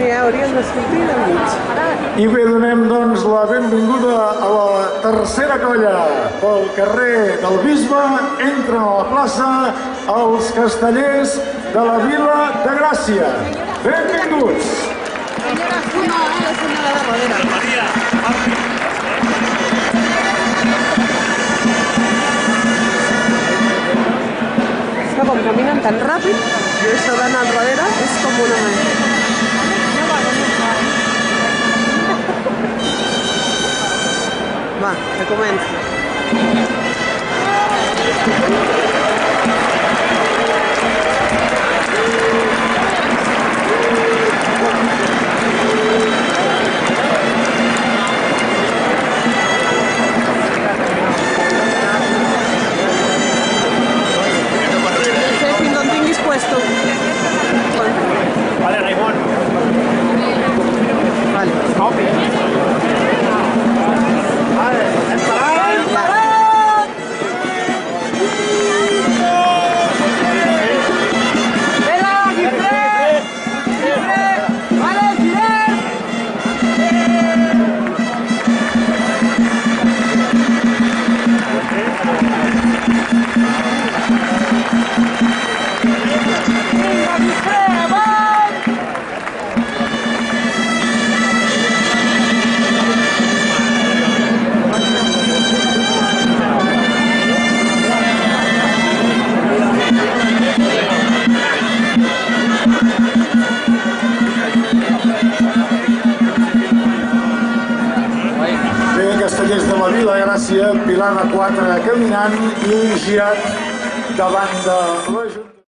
Sí, haurien de sortir del mig. I bé, donem doncs la benvinguda a la tercera colla. Pel carrer del Bisbe entren a la plaça els castellers de la Vila de Gràcia. Benvinguts! La senyora de darrere. Que com caminen tan ràpid, i això d'anar enrere és com una manera. Va, que comença. Fins on tinguis puesto. Vale, Raimon. Vale. Copi. Vale, esperant. Castellers de la Vila de Gràcia, Pilar de 4 caminant i girat davant de l'Ajuntament.